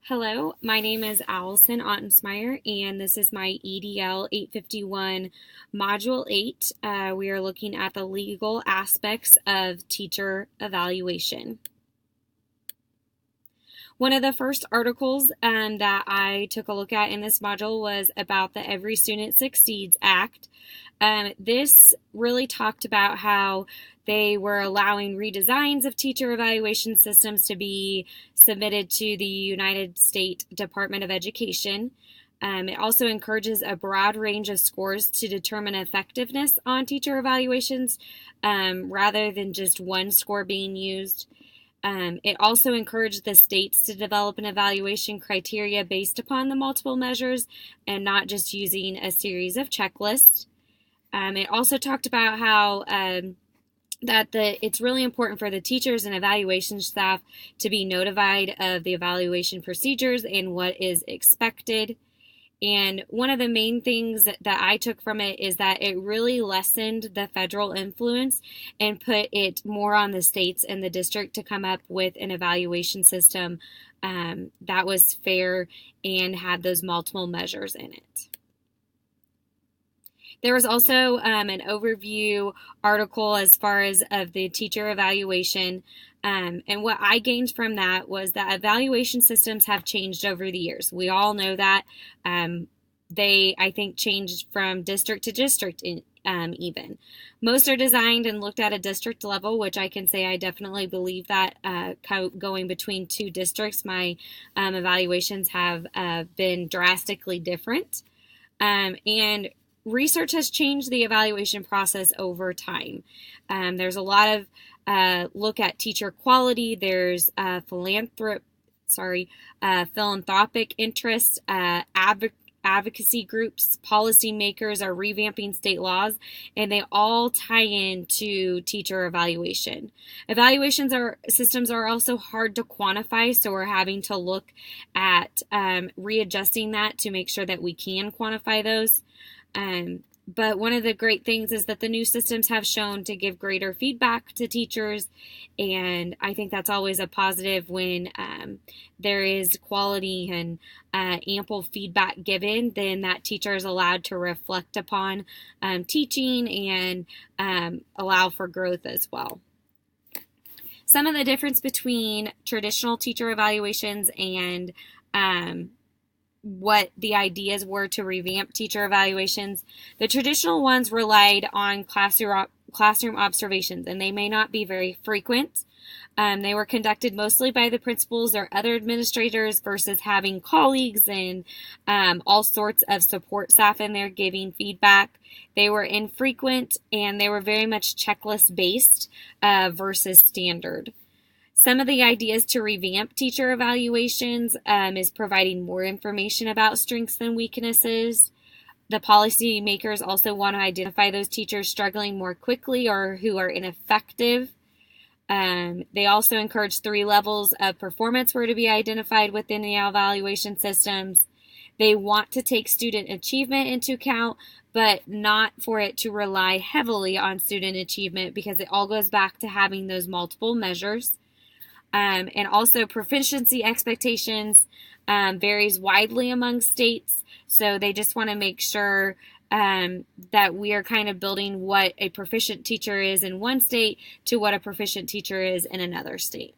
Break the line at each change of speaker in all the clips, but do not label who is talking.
Hello, my name is Allison Ottensmeyer, and this is my EDL 851 Module 8. We are looking at the legal aspects of teacher evaluation. One of the first articles that I took a look at in this module was about the Every Student Succeeds Act. This really talked about how they were allowing redesigns of teacher evaluation systems to be submitted to the United States Department of Education. It also encourages a broad range of scores to determine effectiveness on teacher evaluations rather than just one score being used. It also encouraged the states to develop an evaluation criteria based upon the multiple measures and not just using a series of checklists. It also talked about how it's really important for the teachers and evaluation staff to be notified of the evaluation procedures and what is expected. And one of the main things that I took from it is that it really lessened the federal influence and put it more on the states and the district to come up with an evaluation system that was fair and had those multiple measures in it. There was also an overview article as far as of the teacher evaluation. And what I gained from that was that evaluation systems have changed over the years. We all know that. They, I think, changed from district to district even. Most are designed and looked at a district level, which I can say I definitely believe that going between two districts, my evaluations have been drastically different. And research has changed the evaluation process over time. There's a lot of look at teacher quality. There's philanthropic interests, advocacy groups, policymakers are revamping state laws, and they all tie into teacher evaluation. Systems are also hard to quantify, so we're having to look at readjusting that to make sure that we can quantify those. But one of the great things is that the new systems have shown to give greater feedback to teachers, and I think that's always a positive when there is quality and ample feedback given. Then that teacher is allowed to reflect upon teaching and allow for growth as well. Some of the difference between traditional teacher evaluations and what the ideas were to revamp teacher evaluations. The traditional ones relied on classroom observations, and they may not be very frequent. They were conducted mostly by the principals or other administrators versus having colleagues and all sorts of support staff in there giving feedback. They were infrequent, and they were very much checklist based versus standard. Some of the ideas to revamp teacher evaluations is providing more information about strengths and weaknesses. The policymakers also want to identify those teachers struggling more quickly or who are ineffective. They also encourage 3 levels of performance were to be identified within the evaluation systems. They want to take student achievement into account, but not for it to rely heavily on student achievement because it all goes back to having those multiple measures. And also proficiency expectations varies widely among states, so they just want to make sure that we are kind of building what a proficient teacher is in one state to what a proficient teacher is in another state.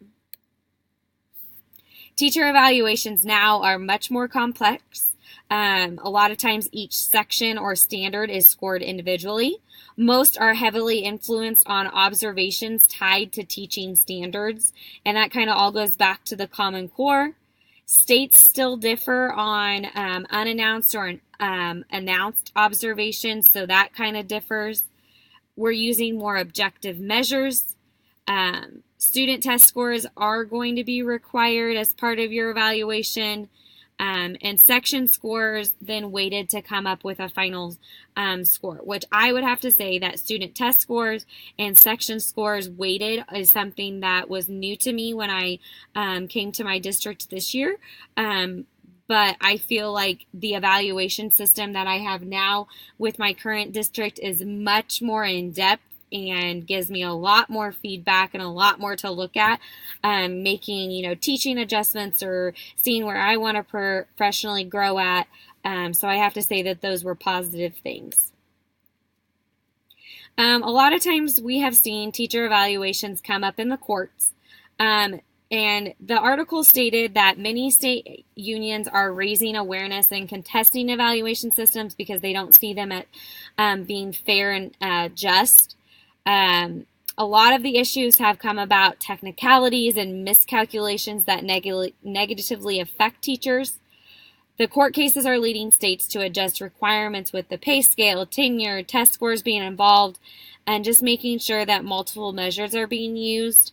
Teacher evaluations now are much more complex. A lot of times each section or standard is scored individually. Most are heavily influenced on observations tied to teaching standards, and that kind of all goes back to the Common Core. States still differ on unannounced or announced observations, so that kind of differs. We're using more objective measures. Student test scores are going to be required as part of your evaluation. And section scores then weighted to come up with a final score, which I would have to say that student test scores and section scores weighted is something that was new to me when I came to my district this year. But I feel like the evaluation system that I have now with my current district is much more in depth and gives me a lot more feedback and a lot more to look at, making, teaching adjustments or seeing where I want to professionally grow at. So I have to say that those were positive things. A lot of times we have seen teacher evaluations come up in the courts. And the article stated that many state unions are raising awareness and contesting evaluation systems because they don't see them at being fair and just. A lot of the issues have come about technicalities and miscalculations that negatively affect teachers. The court cases are leading states to adjust requirements with the pay scale, tenure, test scores being involved, and just making sure that multiple measures are being used.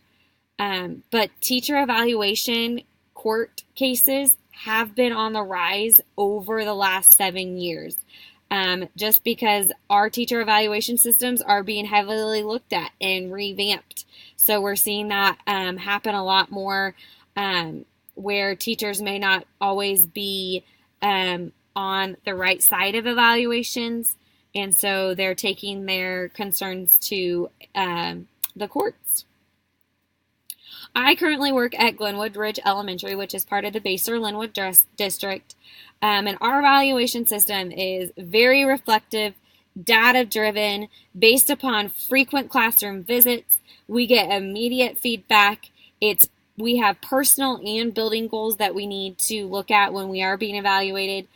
But teacher evaluation court cases have been on the rise over the last 7 years, just because our teacher evaluation systems are being heavily looked at and revamped. So we're seeing that happen a lot more, where teachers may not always be on the right side of evaluations, and so they're taking their concerns to the courts. I currently work at Glenwood Ridge Elementary, which is part of the Basehor-Linwood District, and our evaluation system is very reflective, data-driven, based upon frequent classroom visits. We get immediate feedback. We have personal and building goals that we need to look at when we are being evaluated.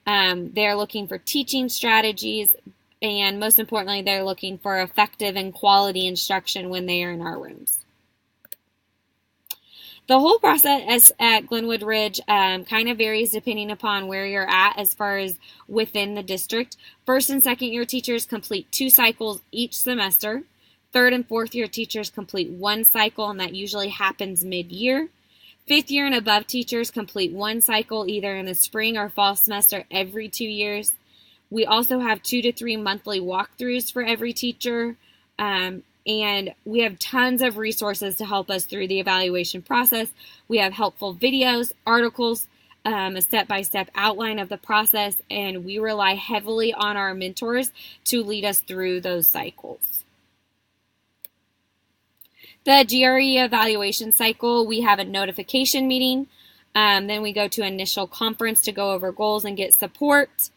They're looking for teaching strategies, and most importantly, they're looking for effective and quality instruction when they are in our rooms. The whole process at Glenwood Ridge kind of varies depending upon where you're at as far as within the district. First and second year teachers complete 2 cycles each semester. Third and fourth year teachers complete 1 cycle, and that usually happens mid-year. Fifth year and above teachers complete 1 cycle either in the spring or fall semester every 2 years. We also have 2 to 3 monthly walkthroughs for every teacher. And we have tons of resources to help us through the evaluation process. We have helpful videos, articles, a step-by-step outline of the process, and we rely heavily on our mentors to lead us through those cycles. The GRE evaluation cycle, we have a notification meeting. Then we go to initial conference to go over goals and get support.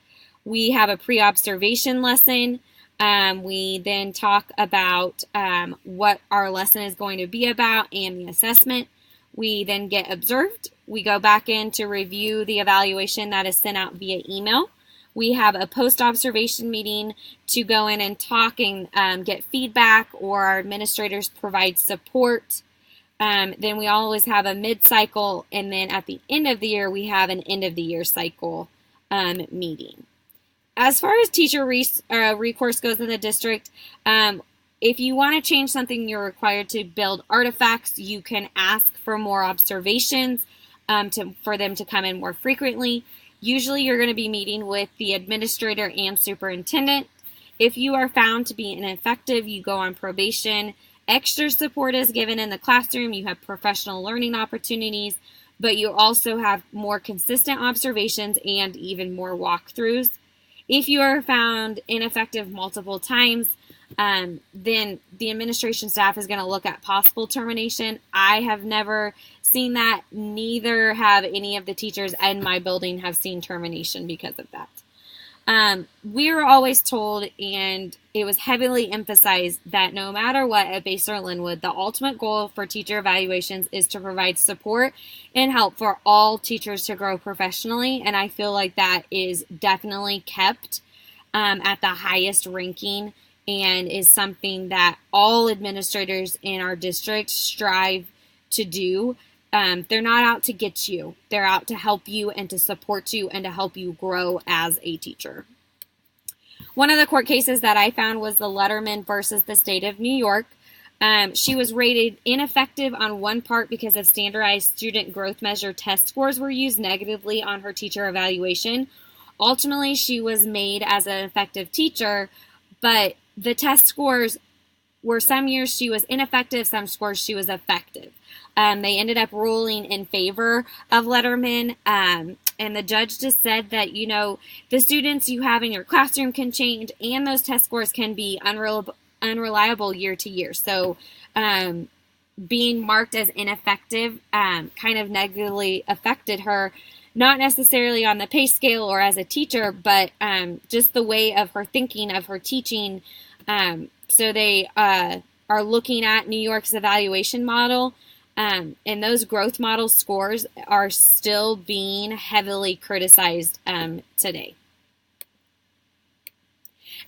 We have a pre-observation lesson. We then talk about what our lesson is going to be about and the assessment. We then get observed. We go back in to review the evaluation that is sent out via email. We have a post-observation meeting to go in and talk and get feedback, or our administrators provide support. Then we always have a mid-cycle, and then at the end of the year, we have an end-of-the-year cycle meeting. As far as teacher recourse goes in the district, if you want to change something, you're required to build artifacts. You can ask for more observations for them to come in more frequently. Usually you're going to be meeting with the administrator and superintendent. If you are found to be ineffective, you go on probation. Extra support is given in the classroom. You have professional learning opportunities, but you also have more consistent observations and even more walkthroughs. If you are found ineffective multiple times, then the administration staff is going to look at possible termination. I have never seen that. Neither have any of the teachers in my building have seen termination because of that. We were always told, and it was heavily emphasized, that no matter what at Basehor-Linwood, the ultimate goal for teacher evaluations is to provide support and help for all teachers to grow professionally, and I feel like that is definitely kept at the highest ranking and is something that all administrators in our district strive to do. They're not out to get you. They're out to help you and to support you and to help you grow as a teacher. One of the court cases that I found was the Letterman versus the state of New York. She was rated ineffective on one part because of standardized student growth measure test scores were used negatively on her teacher evaluation. Ultimately, she was made as an effective teacher, but the test scores were some years she was ineffective, some scores she was effective. They ended up ruling in favor of Letterman, and the judge just said that, the students you have in your classroom can change, and those test scores can be unreliable year to year. So being marked as ineffective kind of negatively affected her, not necessarily on the pay scale or as a teacher, but just the way of her thinking, of her teaching. So they are looking at New York's evaluation model, and those growth model scores are still being heavily criticized today.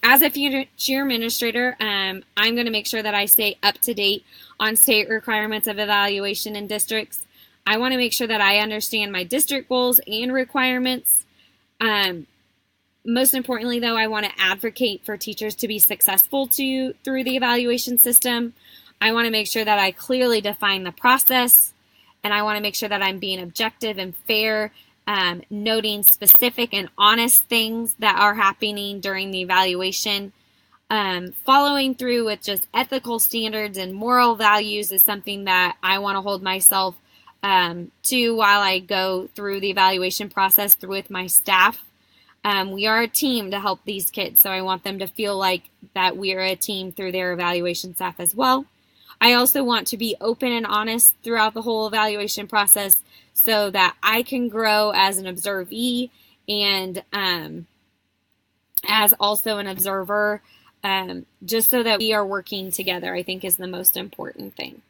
As a future administrator, I'm going to make sure that I stay up to date on state requirements of evaluation in districts. I want to make sure that I understand my district goals and requirements. Most importantly, though, I want to advocate for teachers to be successful through the evaluation system. I want to make sure that I clearly define the process, and I want to make sure that I'm being objective and fair, noting specific and honest things that are happening during the evaluation. Following through with just ethical standards and moral values is something that I want to hold myself to while I go through the evaluation process with my staff. We are a team to help these kids, so I want them to feel like that we are a team through their evaluation staff as well. I also want to be open and honest throughout the whole evaluation process so that I can grow as an observee and as also an observer, just so that we are working together, I think is the most important thing.